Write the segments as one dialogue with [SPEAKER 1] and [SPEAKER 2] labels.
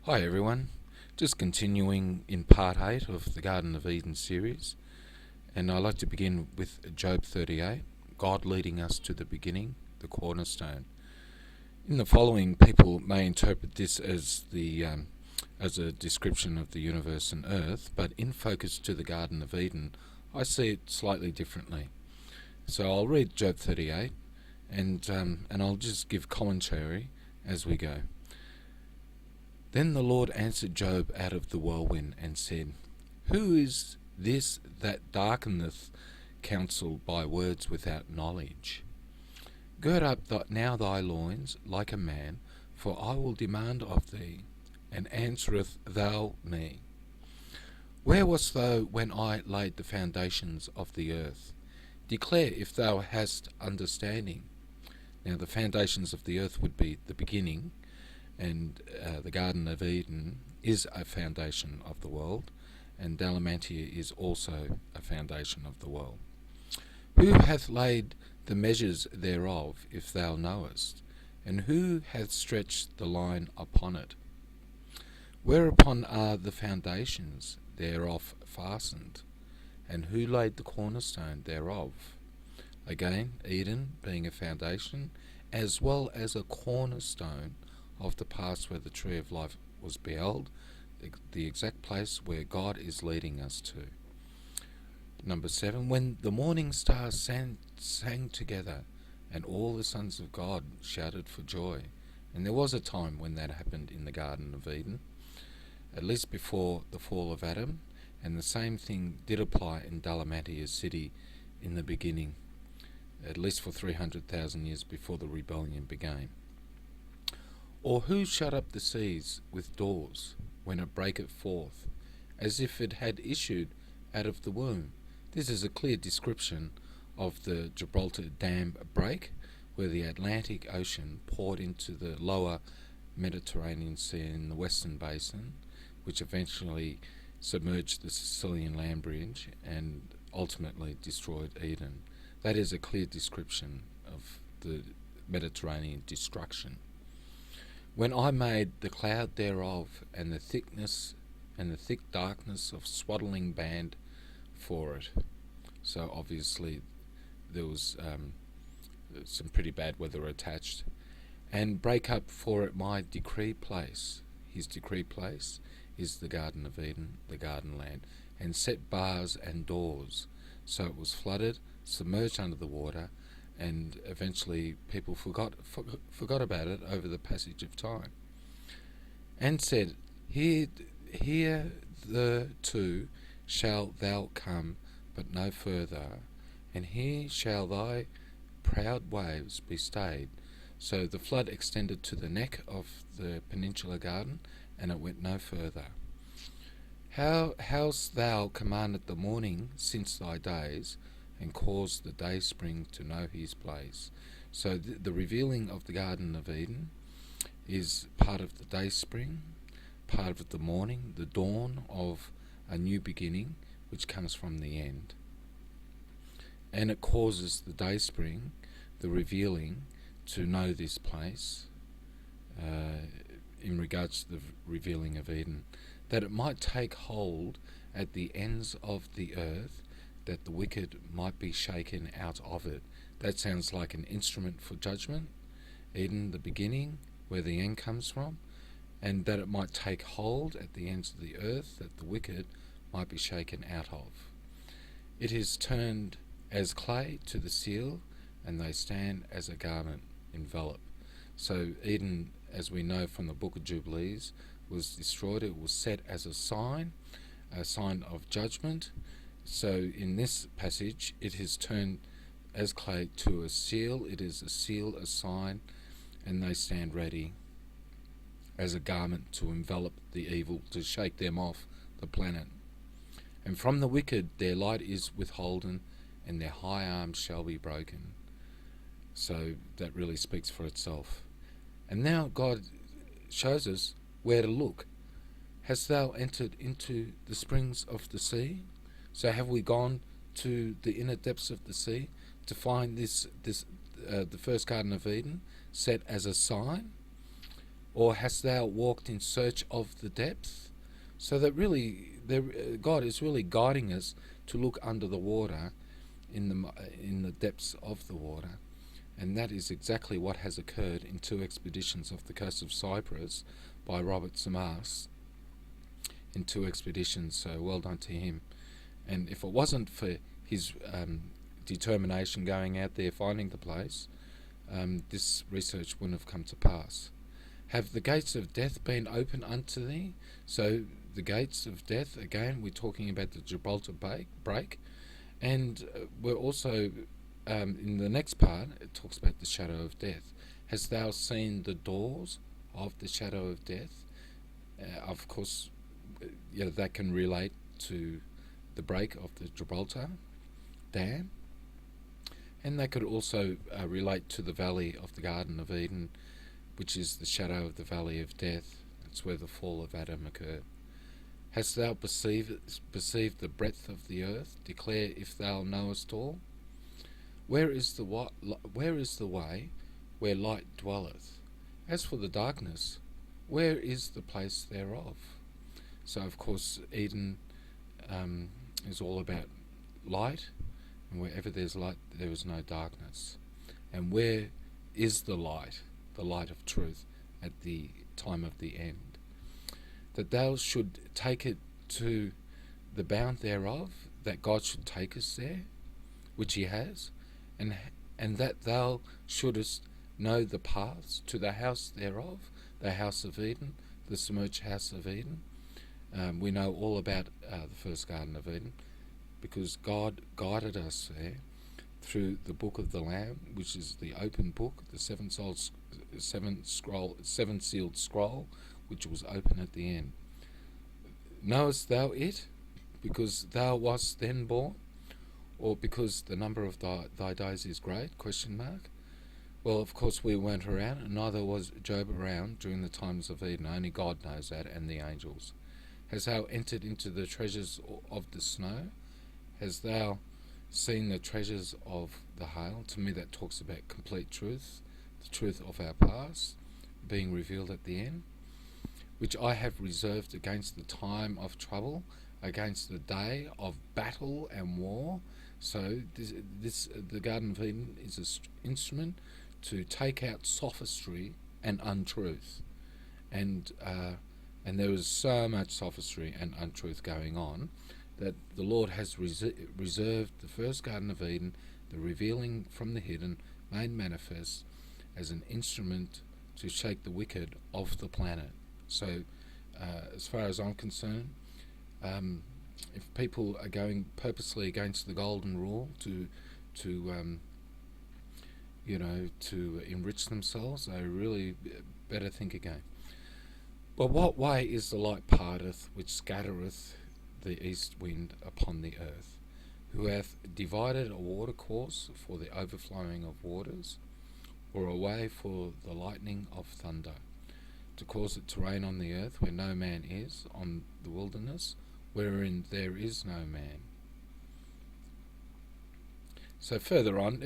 [SPEAKER 1] Hi everyone, just continuing in part 8 of the Garden of Eden series, and I'd like to begin with Job 38, God leading us to the beginning, the cornerstone. In the following, people may interpret this as as a description of the universe and earth, but in focus to the Garden of Eden, I see it slightly differently. So I'll read Job 38, and I'll just give commentary as we go. Then the Lord answered Job out of the whirlwind and said, Who is this that darkeneth counsel by words without knowledge? Gird up now thy loins like a man, for I will demand of thee, and answereth thou me. Where wast thou when I laid the foundations of the earth? Declare if thou hast understanding. Now the foundations of the earth would be the beginning, and the Garden of Eden is a foundation of the world, and Dalamantia is also a foundation of the world. Who hath laid the measures thereof, if thou knowest? And who hath stretched the line upon it? Whereupon are the foundations thereof fastened? And who laid the cornerstone thereof? Again, Eden being a foundation, as well as a cornerstone of the past where the tree of life was beheld, the exact place where God is leading us to. Number 7, when the morning stars sang together, and all the sons of God shouted for joy. And there was a time when that happened in the Garden of Eden, at least before the fall of Adam, and the same thing did apply in Dalamantia city in the beginning, at least for 300,000 years before the rebellion began. Or who shut up the seas with doors, when it breaketh forth, as if it had issued out of the womb? This is a clear description of the Gibraltar Dam break, where the Atlantic Ocean poured into the lower Mediterranean Sea in the Western Basin, which eventually submerged the Sicilian land bridge and ultimately destroyed Eden. That is a clear description of the Mediterranean destruction. When I made the cloud thereof, and the thickness and the thick darkness of swaddling band for it. So obviously there was some pretty bad weather attached. And break up for it my decree place. His decree place is the Garden of Eden, the garden land, and set bars and doors. So it was flooded, submerged under the water, and eventually people forgot about it over the passage of time. And said, Here the two shalt thou come, but no further, and here shall thy proud waves be stayed. So the flood extended to the neck of the peninsular garden, and it went no further. How hast thou commanded the morning since thy days, and caused the day spring to know his place? So the revealing of the Garden of Eden is part of the day spring, part of the morning, the dawn of a new beginning, which comes from the end. And it causes the day spring, the revealing, to know this place in regards to the revealing of Eden, that it might take hold at the ends of the earth, that the wicked might be shaken out of it. That sounds like an instrument for judgment. Eden, the beginning, where the end comes from, and that it might take hold at the ends of the earth, that the wicked might be shaken out of. It is turned as clay to the seal, and they stand as a garment enveloped. So Eden, as we know from the book of Jubilees, was destroyed. It was set as a sign of judgment. So in this passage, it is turned as clay to a seal. It is a seal, a sign, and they stand ready as a garment to envelop the evil, to shake them off the planet. And from the wicked their light is withholden, and their high arms shall be broken. So that really speaks for itself. And now God shows us where to look. Hast thou entered into the springs of the sea? So have we gone to the inner depths of the sea to find the first Garden of Eden set as a sign? Or hast thou walked in search of the depth? So that really, God is really guiding us to look under the water, in the depths of the water. And that is exactly what has occurred in two expeditions off the coast of Cyprus by Robert Samas, in two expeditions, so well done to him. And if it wasn't for his determination going out there finding the place, this research wouldn't have come to pass. Have the gates of death been open unto thee? So the gates of death, again, we're talking about the Gibraltar break. And we're also, in the next part, it talks about the shadow of death. Hast thou seen the doors of the shadow of death? Of course, that can relate to the break of the Gibraltar Dam. And they could also relate to the valley of the Garden of Eden, which is the shadow of the valley of death. That's where the fall of Adam occurred. Hast thou perceived the breadth of the earth? Declare if thou knowest all. Where is the way where light dwelleth? As for the darkness, where is the place thereof? So, of course, Eden is all about light, and wherever there's light, there is no darkness. And where is the light of truth at the time of the end? That thou should take it to the bound thereof, that God should take us there, which he has, and that thou shouldest know the paths to the house thereof, the house of Eden, the submerged house of Eden. We know all about the first Garden of Eden, because God guided us there through the book of the Lamb, which is the open book, the seven-sealed scroll, which was open at the end. Knowest thou it, because thou wast then born, or because the number of thy days is great? ? Well, of course we weren't around, and neither was Job around during the times of Eden. Only God knows that, and the angels. Hast thou entered into the treasures of the snow? Hast thou seen the treasures of the hail? To me that talks about complete truth, the truth of our past being revealed at the end, which I have reserved against the time of trouble, against the day of battle and war. So the Garden of Eden is an instrument to take out sophistry and untruth, and there is so much sophistry and untruth going on that the Lord has reserved the first Garden of Eden, the revealing from the hidden, made manifest, as an instrument to shake the wicked off the planet. So, as far as I'm concerned, if people are going purposely against the golden rule to enrich themselves, they really better think again. But what way is the light parteth, which scattereth the east wind upon the earth? Who hath divided a watercourse for the overflowing of waters, or a way for the lightning of thunder, to cause it to rain on the earth where no man is, on the wilderness wherein there is no man. So further on,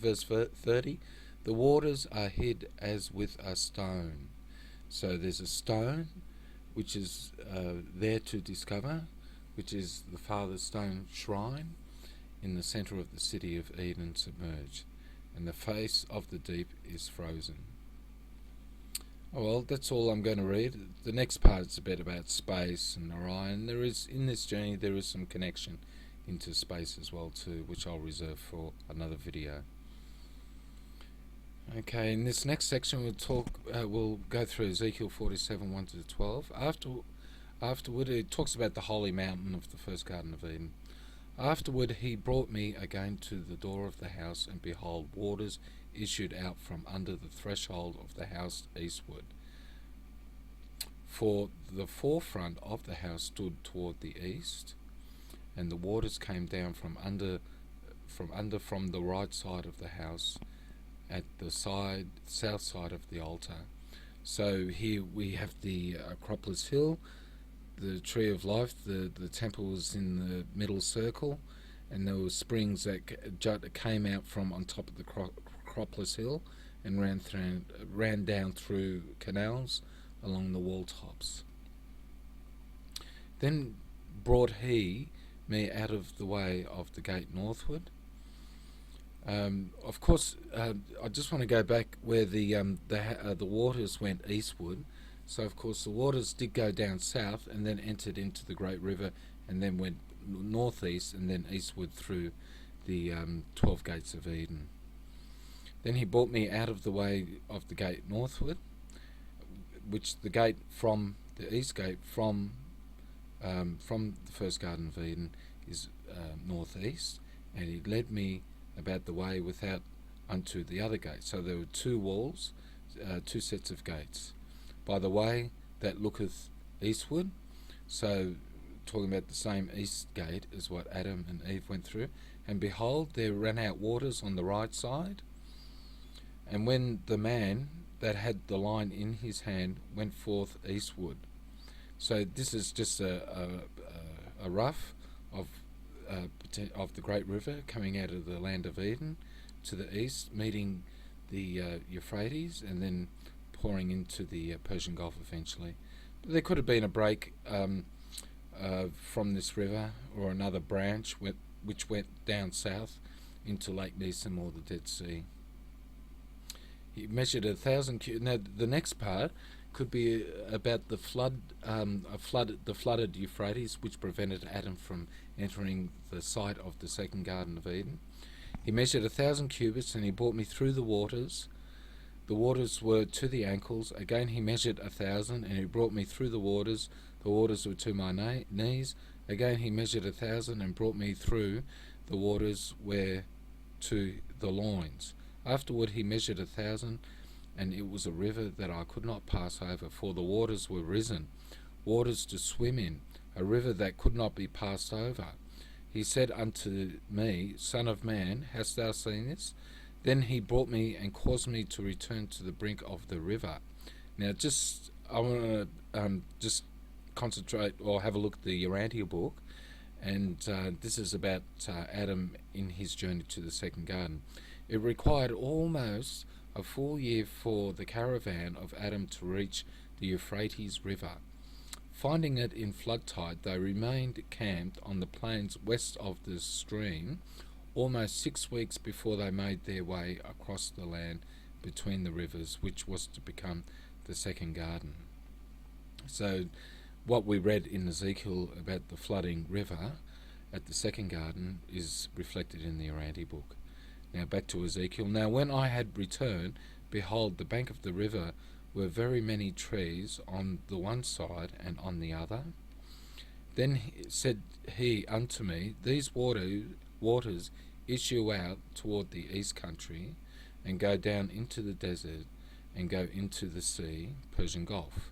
[SPEAKER 1] verse 30, the waters are hid as with a stone. So there's a stone which is there to discover, which is the Father's stone shrine in the centre of the city of Eden submerged, and the face of the deep is frozen. Oh, well, that's all I'm going to read. The next part is a bit about space and Orion. In this journey there is some connection into space as well too, which I'll reserve for another video. Okay, in this next section we'll go through Ezekiel 47, 1 to 12. Afterward it talks about the holy mountain of the first Garden of Eden. Afterward he brought me again to the door of the house, and behold, waters issued out from under the threshold of the house eastward. For the forefront of the house stood toward the east, and the waters came down from the right side of the house, at the south side of the altar. So here we have the Acropolis Hill, the Tree of Life. The temple was in the middle circle, and there were springs that came out from on top of the Acropolis Hill, and ran down through canals along the wall tops. Then brought he me out of the way of the gate northward. Of course, I just want to go back where the waters went eastward. So of course the waters did go down south and then entered into the great river and then went northeast and then eastward through the 12 gates of Eden. Then he brought me out of the way of the gate northward, which the gate from the east gate from the first Garden of Eden is northeast, and he led me about the way without unto the other gate. So there were two walls, two sets of gates. By the way that looketh eastward, so talking about the same east gate as what Adam and Eve went through. And behold, there ran out waters on the right side. And when the man that had the line in his hand went forth eastward. So this is just a rough of the great river coming out of the land of Eden to the east, meeting the Euphrates, and then pouring into the Persian Gulf eventually. But there could have been a break from this river, or another branch which went down south into Lake Neesim or the Dead Sea. He measured 1,000 cubits. Now the next part could be about the flooded Euphrates, which prevented Adam from entering the site of the second Garden of Eden. He measured 1,000 cubits, and he brought me through the waters. The waters were to the ankles. Again he measured 1,000, and he brought me through the waters. The waters were to my knees. Again he measured 1,000, and brought me through the waters were to the loins. Afterward he measured 1,000, and it was a river that I could not pass over, for the waters were risen, waters to swim in, a river that could not be passed over. He said unto me, Son of man, hast thou seen this? Then he brought me and caused me to return to the brink of the river. Now I want to just concentrate or have a look at the Urantia book, and this is about Adam in his journey to the second garden. It required almost a full year for the caravan of Adam to reach the Euphrates River. Finding it in flood tide, they remained camped on the plains west of the stream almost 6 weeks before they made their way across the land between the rivers, which was to become the second garden. So what we read in Ezekiel about the flooding river at the second garden is reflected in the Urantia book. Now back to Ezekiel. Now when I had returned, behold, the bank of the river were very many trees on the one side and on the other. Then said he unto me, These waters issue out toward the east country, and go down into the desert, and go into the sea, Persian Gulf,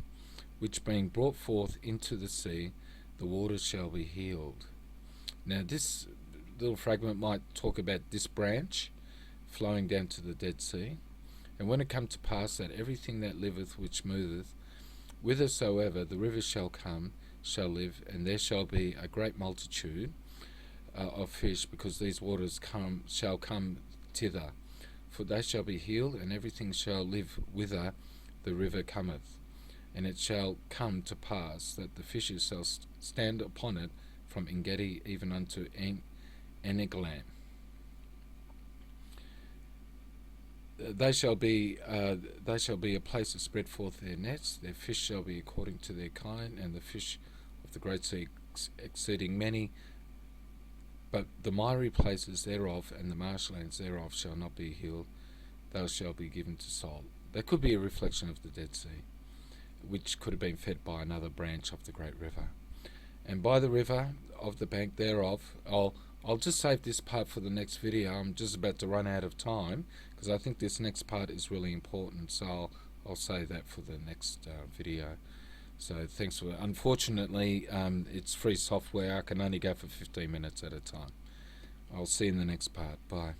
[SPEAKER 1] which being brought forth into the sea, the waters shall be healed. Now this little fragment might talk about this branch flowing down to the Dead Sea. And when it come to pass that everything that liveth which moveth, whithersoever the rivers shall come, shall live, and there shall be a great multitude of fish, because these waters shall come thither. For they shall be healed, and everything shall live whither the river cometh. And it shall come to pass that the fishes shall stand upon it from Engedi even unto Eneglam. They shall be a place to spread forth their nets. Their fish shall be according to their kind, and the fish of the great sea exceeding many. But the miry places thereof and the marshlands thereof shall not be healed; those shall be given to salt. That could be a reflection of the Dead Sea, which could have been fed by another branch of the great river. And by the river of the bank thereof, I'll just save this part for the next video. I'm just about to run out of time, because I think this next part is really important, so I'll save that for the next video. So thanks for. Unfortunately, it's free software. I can only go for 15 minutes at a time. I'll see you in the next part. Bye.